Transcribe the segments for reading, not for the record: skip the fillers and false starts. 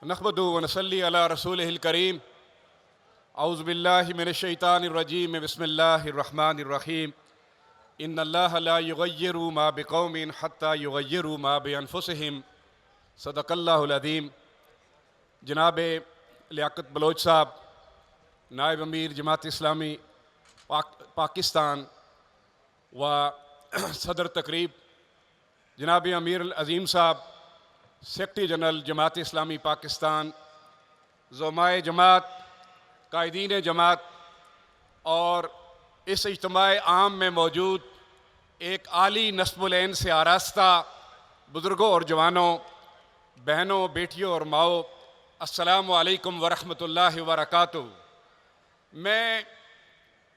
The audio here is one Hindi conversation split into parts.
नहमदु व नसल्ली अला रसूलिहिल करीम। औज़ु बिल्लाहि मिनश्शैतानिर रजीम। बिस्मिल्लाहिर्रहमानिर्रहीम। इन्नल्लाहा ला युग़य्यिरु मा बिक़ौमिन हत्ता युग़य्यिरु मा बिअन्फुसिहिम। सदक़ल्लाहुल अज़ीम। जनाब लियाकत बलोच साहब, नायब अमीर जमात इस्लामी पाकिस्तान व सदर तकरीब, जनाब अमीर अज़ीम साहब, सेक्रेटरी जनरल जमात इस्लामी पाकिस्तान, ज़ुलमाए जमात, कायदीन जमात और इस इज्तिमाए आम में मौजूद एक आली नस्बुल-ऐन से आरास्ता बुज़ुर्गों और जवानों, बहनों, बेटियों और माओ, अस्सलामु अलैकुम वरहमतुल्लाहि वबरकातुहू। मैं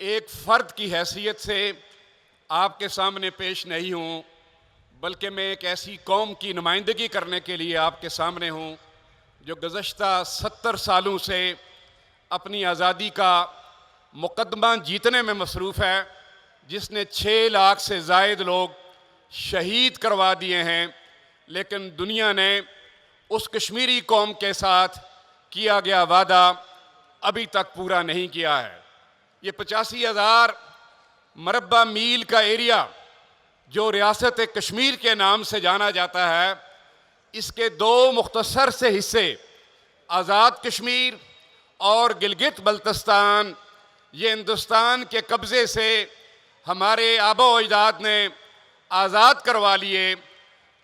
एक फ़र्द की हैसियत से आपके सामने पेश नहीं हूँ, बल्कि मैं एक ऐसी कौम की नुमाइंदगी करने के लिए आपके सामने हूँ जो गुज़श्ता 70 सालों से अपनी आज़ादी का मुक़दमा जीतने में मसरूफ़ है, जिसने 6 लाख से ज़ायद लोग शहीद करवा दिए हैं, लेकिन दुनिया ने उस कश्मीरी कौम के साथ किया गया वादा अभी तक पूरा नहीं किया है। ये 85,000 मरबा मील का एरिया जो रियासत कश्मीर के नाम से जाना जाता है, इसके 2 मुख्तसर से हिस्से आज़ाद कश्मीर और गिलगित बल्तिस्तान, ये हिंदुस्तान के कब्ज़े से हमारे आबा अजदाद ने आज़ाद करवा लिए।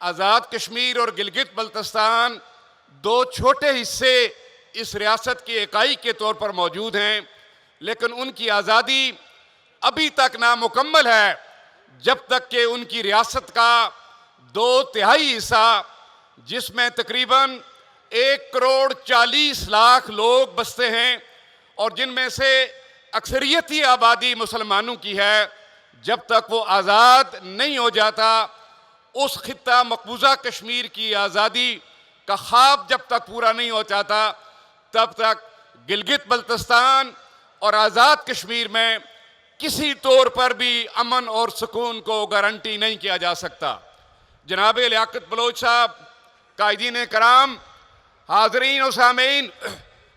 आज़ाद कश्मीर और गिलगित बल्तिस्तान 2 छोटे हिस्से इस रियासत की इकाई के तौर पर मौजूद हैं, लेकिन उनकी आज़ादी अभी तक नामुकम्मल है जब तक कि उनकी रियासत का 2/3 हिस्सा, जिसमें तकरीबन 1,40,00,000 लोग बसते हैं और जिनमें से अक्सरियती आबादी मुसलमानों की है, जब तक वो आज़ाद नहीं हो जाता, उस खित्ता मकबूजा कश्मीर की आज़ादी का ख्वाब जब तक पूरा नहीं हो जाता, तब तक गिलगित बल्तिस्तान और आज़ाद कश्मीर में किसी तौर पर भी अमन और सुकून को गारंटी नहीं किया जा सकता। जनाब लियाकत बलोच साहब, कायदीन कराम, हाज़रीन और सामीन,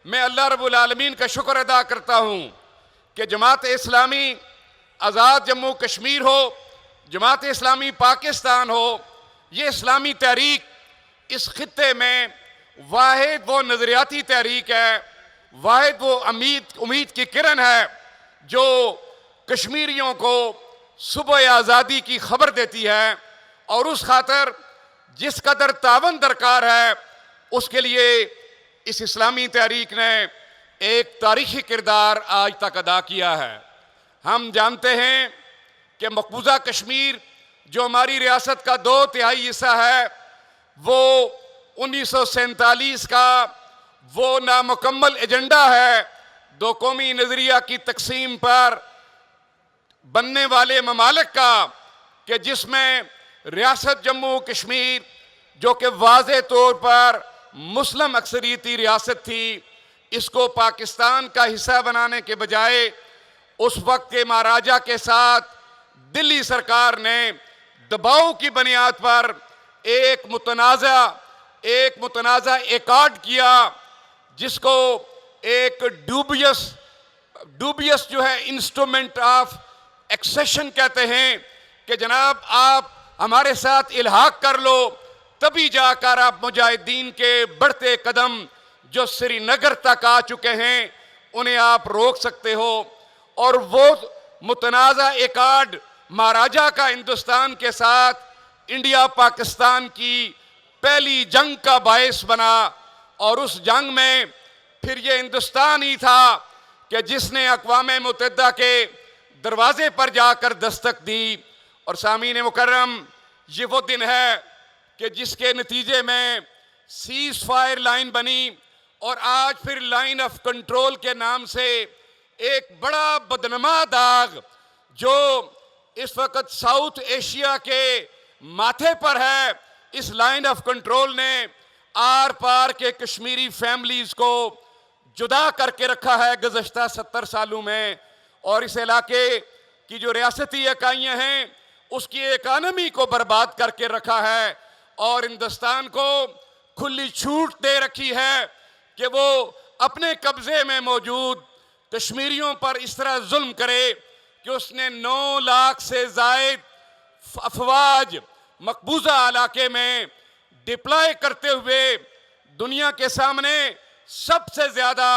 मैं अल्लाह रब्बुल आलमीन का शुक्र अदा करता हूँ कि जमात इस्लामी आज़ाद जम्मू कश्मीर हो, जमात इस्लामी पाकिस्तान हो, ये इस्लामी तहरीक इस खित्ते में वाहिद वो नज़रियाती तहरीक है, वाहिद वो उम्मीद की किरण है जो कश्मीरियों को सुबह आज़ादी की खबर देती है। और उस खातर जिस कदर तावन दरकार है, उसके लिए इस इस्लामी तहरीक ने एक तारीख़ी किरदार आज तक अदा किया है। हम जानते हैं कि मकबूजा कश्मीर जो हमारी रियासत का 2/3 हिस्सा है, वो 1947 का वो नामुकम्मल एजेंडा है 2 कौमी नज़रिया की तकसीम पर बनने वाले ममालिक का, कि जिसमें रियासत जम्मू कश्मीर जो कि वाज़े तौर पर मुस्लिम अक्सरियती रियासत थी, इसको पाकिस्तान का हिस्सा बनाने के बजाय उस वक्त के महाराजा के साथ दिल्ली सरकार ने दबाव की बुनियाद पर एक मुतनाज़ा एकॉर्ड किया, जिसको एक डूबियस जो है इंस्ट्रूमेंट ऑफ एक्सेशन कहते हैं, कि जनाब आप हमारे साथ इल्हाक कर लो, तभी जाकर आप मुजाहिदीन के बढ़ते कदम जो श्रीनगर तक आ चुके हैं उन्हें आप रोक सकते हो। और वो मुतनाज़ा एकॉर्ड महाराजा का हिंदुस्तान के साथ इंडिया पाकिस्तान की पहली जंग का बायस बना। और उस जंग में फिर ये हिंदुस्तान ही था कि जिसने अक़वाम मुत्तहिदा के दरवाजे पर जाकर दस्तक दी। और सामीन मुकर्रम, ये वो दिन है कि जिसके नतीजे में सीज़ फायर लाइन बनी और आज फिर लाइन ऑफ कंट्रोल के नाम से एक बड़ा बदनमा दाग जो इस वक्त साउथ एशिया के माथे पर है, इस लाइन ऑफ कंट्रोल ने आर पार के कश्मीरी फैमिलीज़ को जुदा करके रखा है गुज़श्ता 70 सालों में। और इस इलाके की जो रियासती इकाइयाँ हैं उसकी इकानमी को बर्बाद करके रखा है और हिंदुस्तान को खुली छूट दे रखी है कि वो अपने कब्जे में मौजूद कश्मीरियों पर इस तरह जुल्म करे कि उसने 9 लाख से जायद अफवाज मकबूजा इलाके में डिप्लॉय करते हुए दुनिया के सामने सबसे ज्यादा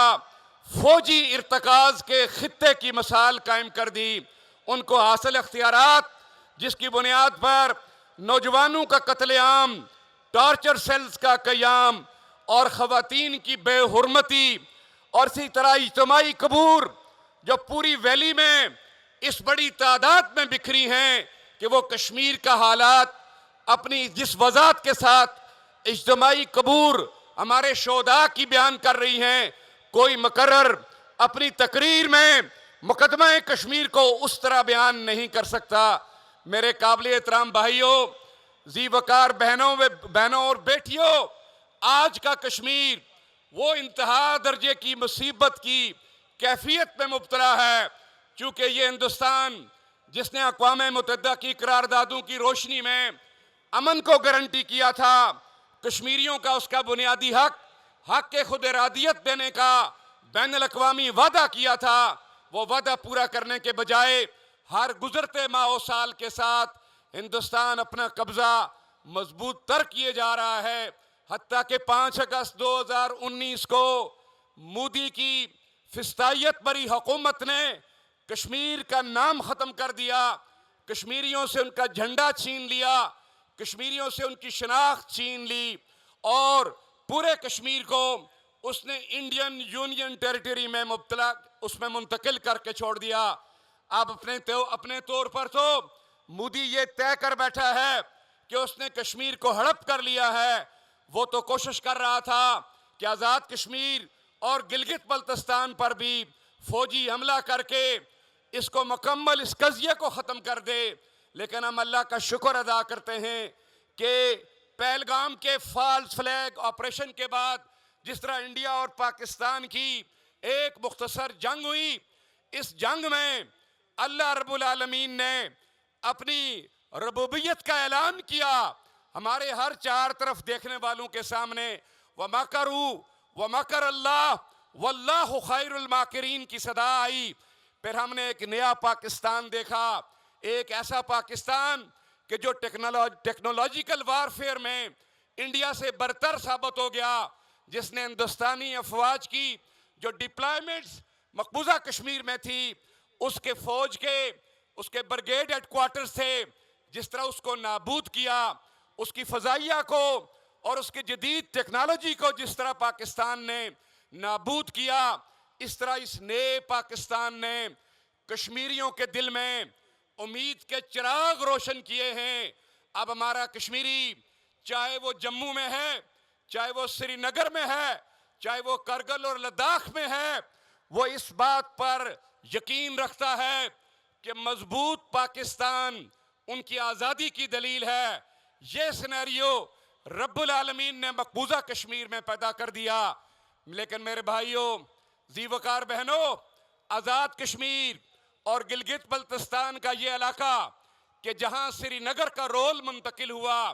फौजी इर्तकाज के खित्ते की मिसाल कायम कर दी। उनको हासिल इख्तियारात जिसकी बुनियाद पर नौजवानों का कत्लेआम, टॉर्चर सेल्स का कयाम और खवातीन की बेहुरमती और इसी तरह इज्तिमाई कबूर जो पूरी वैली में इस बड़ी तादाद में बिखरी हैं कि वो कश्मीर का हालात अपनी जिस वजाहत के साथ इज्तिमाई कबूर हमारे शोधा की बयान कर रही हैं, कोई मुकर्रर अपनी तकरीर में मुकदमा कश्मीर को उस तरह बयान नहीं कर सकता। मेरे काबिल एहतराम भाइयों, जी वकार बहनों और बेटियों, आज का कश्मीर वो इंतहा दर्जे की मुसीबत की कैफियत में मुब्तला है। चूंकि ये हिंदुस्तान जिसने अक़वाम मुत्तहिदा की करारदादों की रोशनी में अमन को गारंटी किया था, कश्मीरियों का उसका बुनियादी हक के खुद इरादियत देने का बैनुल अक़वामी वादा किया था, वो वादा पूरा करने के बजाय हर गुजरते माह साल के साथ हिंदुस्तान अपना कब्जा मजबूत तर किए जा रहा है। हत्ता के 5 अगस्त 2019 को मोदी की फिस्तायत भरी हुकूमत ने कश्मीर का नाम खत्म कर दिया, कश्मीरियों से उनका झंडा छीन लिया, कश्मीरियों से उनकी शनाख्त छीन ली और पूरे कश्मीर को उसने इंडियन यूनियन टेरिटरी में मुब्तला उसमें मुंतकिल करके छोड़ दिया। अब अपने तौर पर तो मोदी ये तय कर बैठा है कि उसने कश्मीर को हड़प कर लिया है। वो तो कोशिश कर रहा था कि आज़ाद कश्मीर और गिलगित बल्तिस्तान पर भी फौजी हमला करके इसको मुकम्मल इस कज़िये को ख़त्म कर दे, लेकिन हम अल्लाह का शुक्र अदा करते हैं कि पहलगाम के फॉल्स फ्लैग ऑपरेशन के बाद जिस तरह इंडिया और पाकिस्तान की एक मुख्तसर जंग हुई, इस जंग में अल्लाह रब्बुल आलमीन ने अपनी रबूबियत का ऐलान किया हमारे हर चार तरफ देखने वालों के सामने। व मकरू व मकर अल्लाह वल्लाहु खैरुल माकिरीन की सदा आई। फिर हमने एक नया पाकिस्तान देखा, एक ऐसा पाकिस्तान कि जो टेक्नोलॉजिकल वारफेयर में इंडिया से बरतर साबित हो गया, जिसने हिंदुस्तानी अफवाज की जो डिप्लॉयमेंट्स मकबूजा कश्मीर में थी, उसके फौज के उसके ब्रिगेड हेडक्वार्टर्स थे, जिस तरह उसको नाबूद किया, उसकी फजाइया को और उसकी जदीद टेक्नोलॉजी को जिस तरह पाकिस्तान ने नाबूद किया, इस तरह इस नए पाकिस्तान ने कश्मीरियों के दिल में उम्मीद के चिराग रोशन किए हैं। अब हमारा कश्मीरी, चाहे वो जम्मू में है, चाहे वो श्रीनगर में है, चाहे वो करगिल और लद्दाख में है, वो इस बात पर यकीन रखता है कि मजबूत पाकिस्तान उनकी आज़ादी की दलील है। ये सिनेरियो रब्बुल आलमीन ने मकबूजा कश्मीर में पैदा कर दिया। लेकिन मेरे भाइयों, जीवकार बहनों, आज़ाद कश्मीर और गिलगित बल्तिस्तान का ये इलाका कि जहां श्रीनगर का रोल मुंतकिल हुआ,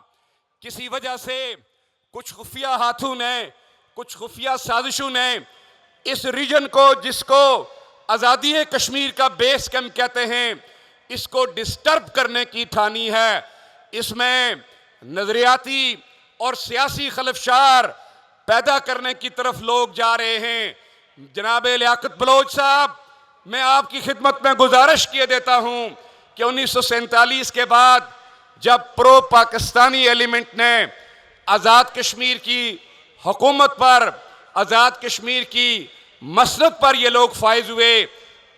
किसी वजह से कुछ खुफिया हाथों ने, कुछ खुफिया साजिशों ने इस रीजन को, जिसको आज़ादी कश्मीर का बेस कैंप कहते हैं, इसको डिस्टर्ब करने की ठानी है। इसमें नजरियाती और सियासी खलफशार पैदा करने की तरफ लोग जा रहे हैं। जनाब लियाकत बलोच साहब, मैं आपकी खिदमत में गुजारिश किए देता हूं कि 1947 के बाद जब प्रो पाकिस्तानी एलिमेंट ने आज़ाद कश्मीर की हुकूमत पर, आज़ाद कश्मीर की मसरत पर ये लोग फायज हुए,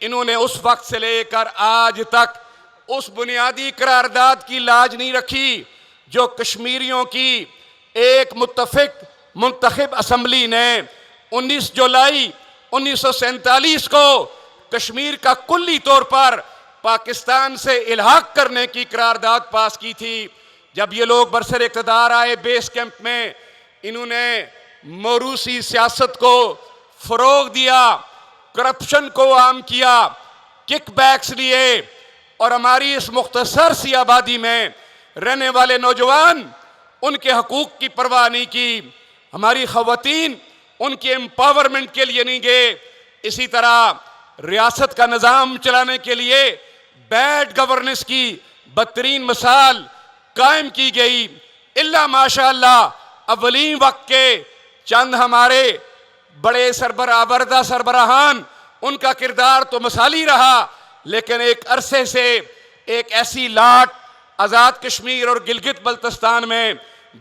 इन्होंने उस वक्त से लेकर आज तक उस बुनियादी करारदाद की लाज नहीं रखी जो कश्मीरियों की एक मुंतखब असम्बली ने 19 जुलाई 1947 को कश्मीर का कुल्ली तौर पर पाकिस्तान से इल्हाक करने की करारदाद पास की थी। जब ये लोग बरसर इक़्तिदार आए बेस कैंप में, इन्होंने मौरूसी सियासत को फरोग दिया, करप्शन को आम किया, किकबैक्स लिए और हमारी इस मुख्तसर सी आबादी में रहने वाले नौजवान उनके हकूक़ की परवाह नहीं की। हमारी ख़वातीन उनके एम्पावरमेंट के लिए नहीं गए। इसी तरह रियासत का निज़ाम चलाने के लिए बैड गवर्नेंस की बदतरीन मिसाल कायम की गई। इल्ला माशाअल्लाह अव्वलीन वक्त के चंद हमारे बड़े सरबराह सरबराहान, उनका किरदार तो मिसाली रहा, लेकिन एक अरसे से एक ऐसी लाट आज़ाद कश्मीर और गिलगित बल्तिस्तान में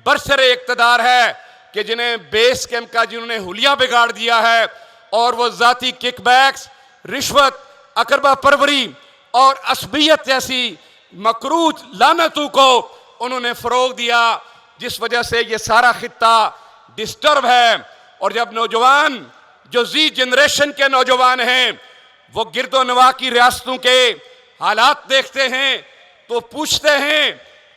बरसरे इक़्तिदार है कि जिन्हें बेस कैंप का जिन्होंने हुलिया बिगाड़ दिया है, और वो ज़ाती किकबैक्स, रिश्वत, अकरबा परवरी और असबियत जैसी मकरूज लानतों को उन्होंने फ़रोग दिया, जिस वजह से ये सारा खित्ता डिस्टर्ब है। और जब नौजवान जो जी जनरेशन के नौजवान हैं वो गिरदो नवा की रियासतों के हालात देखते हैं तो पूछते हैं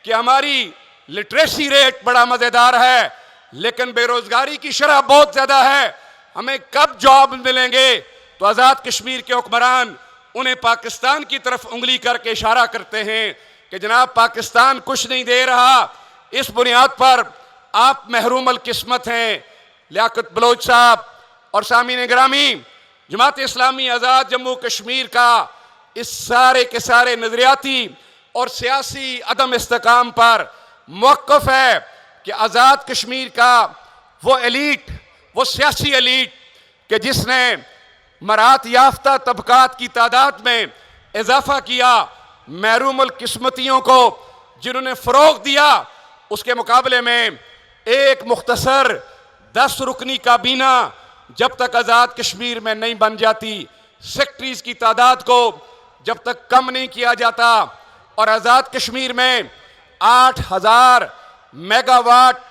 कि हमारी लिटरेसी रेट बड़ा मज़ेदार है, लेकिन बेरोज़गारी की शरह बहुत ज़्यादा है, हमें कब जॉब मिलेंगे? तो आज़ाद कश्मीर के हुक्मरान उन्हें पाकिस्तान की तरफ उंगली करके इशारा करते हैं कि जनाब पाकिस्तान कुछ नहीं दे रहा, इस बुनियाद पर आप महरूम अल किस्मत हैं। लियाकत बलोच साहब और सामीन ग्रामी, जमात इस्लामी आज़ाद जम्मू कश्मीर का इस सारे के सारे नज़रियाती और सियासी अदम इस्तेकाम पर मौक़िफ़ है कि आज़ाद कश्मीर का वो एलीट, वो सियासी एलीट कि जिसने मरात याफ्ता तबकात की तादाद में इजाफा किया, महरूम अल किस्मतियों को जिन्होंने फ़रोग़ दिया, उसके मुकाबले में एक मुख्तसर 10 रुकनी काबीना जब तक आज़ाद कश्मीर में नहीं बन जाती, सेक्रेटरीज़ की तादाद को जब तक कम नहीं किया जाता, और आज़ाद कश्मीर में 8000 मेगावाट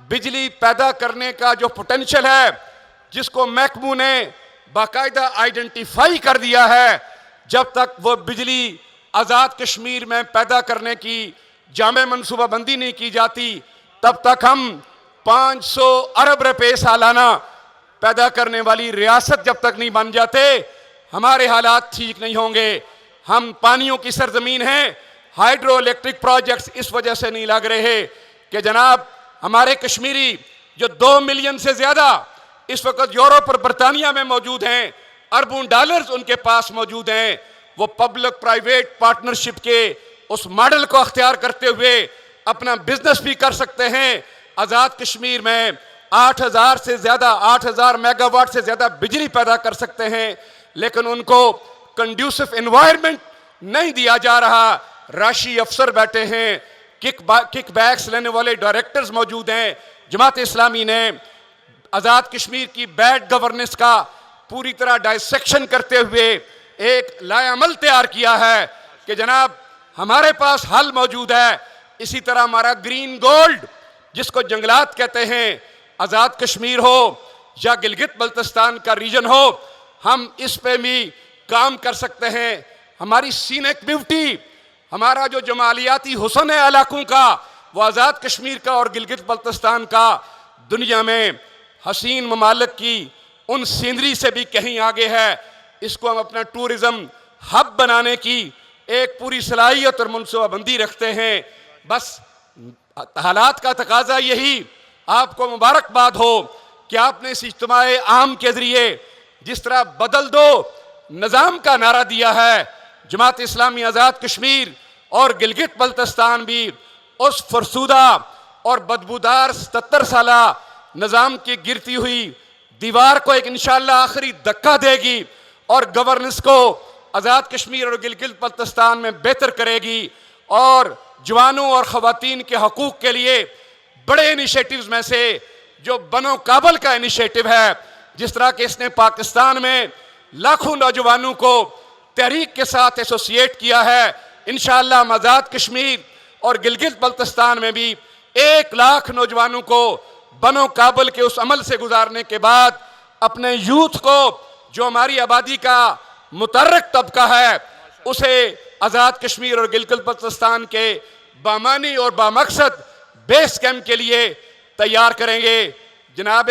बिजली पैदा करने का जो पोटेंशियल है, जिसको महकमू ने बाकायदा आइडेंटिफाई कर दिया है, जब तक वो बिजली आज़ाद कश्मीर में पैदा करने की जामे मनसूबाबंदी नहीं की जाती, तब तक हम 500 अरब रुपए सालाना पैदा करने वाली रियासत जब तक नहीं बन जाते, हमारे हालात ठीक नहीं होंगे। हम पानियों की सरजमीन हैं, हाइड्रो इलेक्ट्रिक प्रोजेक्ट्स इस वजह से नहीं लग रहे कि जनाब हमारे कश्मीरी जो 2 मिलियन से ज़्यादा इस वक्त यूरोप और बरतानिया में मौजूद हैं, अरबों डॉलर्स उनके पास मौजूद हैं, वो पब्लिक प्राइवेट पार्टनरशिप के उस मॉडल को अख्तियार करते हुए अपना बिजनेस भी कर सकते हैं। आज़ाद कश्मीर में 8000 से ज़्यादा 8000 मेगावाट से ज़्यादा बिजली पैदा कर सकते हैं, लेकिन उनको कंड्यूसिव एनवायरनमेंट नहीं दिया जा रहा। राशि अफसर बैठे हैं, किक बैक्स लेने वाले डायरेक्टर्स मौजूद हैं। जमात इस्लामी ने आज़ाद कश्मीर की बैड गवर्नेंस का पूरी तरह डायसेक्शन करते हुए एक लाएअमल तैयार किया है कि जनाब हमारे पास हल मौजूद है। इसी तरह हमारा ग्रीन गोल्ड, जिसको जंगलात कहते हैं, आज़ाद कश्मीर हो या गिलगित बल्तिस्तान का रीजन हो, हम इस पे भी काम कर सकते हैं। हमारी सीनिक ब्यूटी, हमारा जो जमालियाती हुस्न है इलाकों का, वो आज़ाद कश्मीर का और गिलगित बल्तिस्तान का दुनिया में हसीन ममालिक की उन सीनरी से भी कहीं आगे है। इसको हम अपना टूरिज़्म हब बनाने की एक पूरी सलाहियत और मनसूबाबंदी रखते हैं। बस हालात का तकाजा यही, आपको मुबारकबाद हो कि आपने इस इज्तिमाए आम के ज़रिए जिस तरह बदल दो निज़ाम का नारा दिया है, जमात इस्लामी आज़ाद कश्मीर और गिलगित बल्तिस्तान भी उस फरसूदा और बदबूदार 77 साला निज़ाम की गिरती हुई दीवार को एक इंशाअल्लाह आखिरी धक्का देगी और गवर्नेंस को आज़ाद कश्मीर और गिलगित बल्तिस्तान में बेहतर करेगी, और जवानों और ख़वातीन के हकूक़ के लिए बड़े इनिशिएटिव्स में से जो बनो काबल का इनिशिएटिव है, जिस तरह के इसने पाकिस्तान में लाखों नौजवानों को तहरीक के साथ एसोसिएट किया है, इंशाअल्लाह आज़ाद कश्मीर और गिलगित बल्तिस्तान में भी 1 लाख नौजवानों को बनो काबल के उस अमल से गुजारने के बाद अपने यूथ को, जो हमारी आबादी का मुतर्रक तबका है, उसे आज़ाद कश्मीर और गिलगित बल्तिस्तान के बामानी और बामकसद बेस कैंप के लिए तैयार करेंगे। जनाब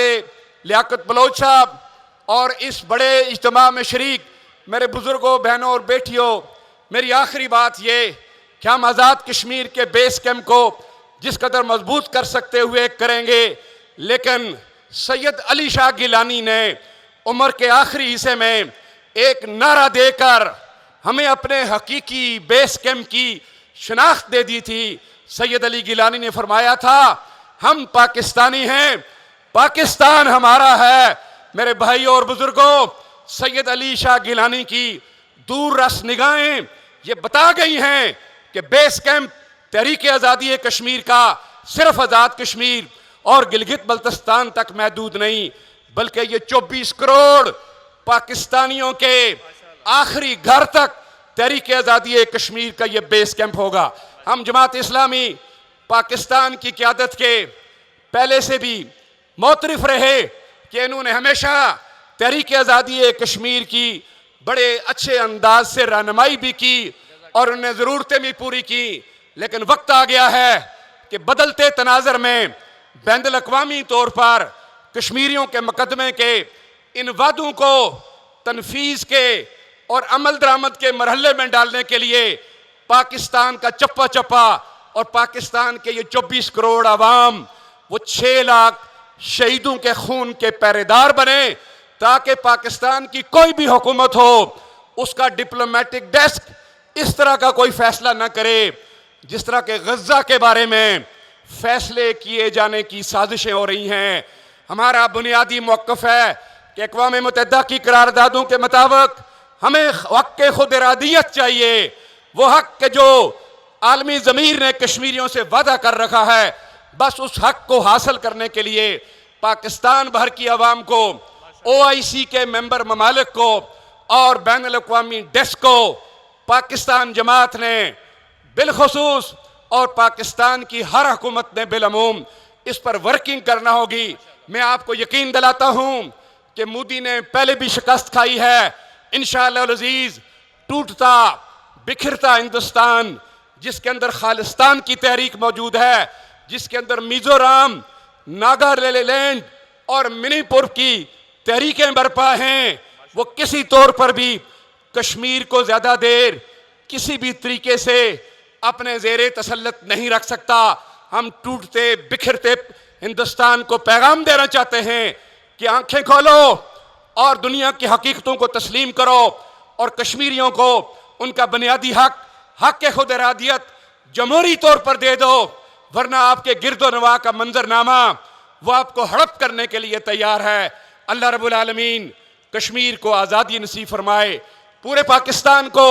लियाकत बलोच साहब और इस बड़े इज्तिमा में शरीक मेरे बुजुर्गों, बहनों और बेटियों, मेरी आखिरी बात ये कि हम आज़ाद कश्मीर के बेस कैंप को जिस कदर मजबूत कर सकते हुए करेंगे, लेकिन सैयद अली शाह गिलानी ने उम्र के आखिरी हिस्से में एक नारा देकर हमें अपने हकीकी बेस कैंप की शनाख्त दे दी थी। सैयद अली गिलानी ने फरमाया था, हम पाकिस्तानी हैं, पाकिस्तान हमारा है। मेरे भाइयों और बुजुर्गों, सैयद अली शाह गिलानी की दूर रस निगाहें ये बता गई हैं कि बेस कैंप तहरीक आज़ादी कश्मीर का सिर्फ आज़ाद कश्मीर और गिलगित बल्तिस्तान तक महदूद नहीं, बल्कि ये 24 करोड़ पाकिस्तानियों के आखिरी घर तक तहरीक आज़ादी कश्मीर का ये बेस कैंप होगा। हम जमात इस्लामी पाकिस्तान की क़यादत के पहले से भी मोतरफ रहे कि इन्होंने हमेशा तहरीक आज़ादी कश्मीर की बड़े अच्छे अंदाज से रहनुमाई भी की और उन्हें ज़रूरतें भी पूरी की। लेकिन वक्त आ गया है कि बदलते तनाज़र में बैनुल अक़वामी तौर पर कश्मीरियों के मुकदमे के इन वादों को तनफीज़ के और अमल दरामद के मरहले में डालने के लिए पाकिस्तान का चप्पा चप्पा और पाकिस्तान के ये 24 करोड़ आवाम वो 6 लाख शहीदों के खून के पहरेदार बने, ताकि पाकिस्तान की कोई भी हुकूमत हो उसका डिप्लोमेटिक डेस्क इस तरह का कोई फैसला न करे जिस तरह के गज़ा के बारे में फैसले किए जाने की साजिशें हो रही हैं। हमारा बुनियादी मौक़िफ़ है कि अक़वाम मुत्तहिदा की करारदादों के मुताबिक हमें हक़ खुद इरादियत चाहिए, वो हक़ के जो आलमी ज़मीर ने कश्मीरियों से वादा कर रखा है। बस उस हक़ को हासिल करने के लिए पाकिस्तान भर की आवाम को, OIC के मेंबर ममालिक को और बैनुल अक़वामी डेस्क को पाकिस्तान जमात ने बिलखुसूस और पाकिस्तान की हर हुकूमत ने बिलअमूम इस पर वर्किंग करना होगी। मैं आपको यकीन दिलाता हूँ कि मोदी ने पहले भी शिकस्त खाई है। इंशाअल्लाह अज़ीज़ टूटता बिखरता हिंदुस्तान जिसके अंदर खालिस्तान की तहरीक मौजूद है, जिसके अंदर मिजोरम, नागालैंड और मणिपुर की तहरीकें बरपा हैं, वो किसी तौर पर भी कश्मीर को ज़्यादा देर किसी भी तरीके से अपने ज़ेरे तसल्लुत नहीं रख सकता। हम टूटते बिखरते हिंदुस्तान को पैगाम देना चाहते हैं कि आंखें खोलो और दुनिया की हकीकतों को तस्लीम करो और कश्मीरियों को उनका बुनियादी हक खुद इरादियत जमहूरी तौर पर दे दो, वरना आपके गिरदो नवा का मंजरनामा वो आपको हड़प करने के लिए तैयार है। अल्लाह रब्बुल आलमीन कश्मीर को आज़ादी नसीब फरमाए, पूरे पाकिस्तान को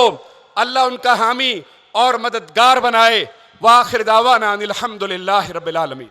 अल्लाह उनका हामी और मददगार बनाए। वाखिर दावाना अनिल हम्दुलिल्लाहि रब्बिल आलमीन।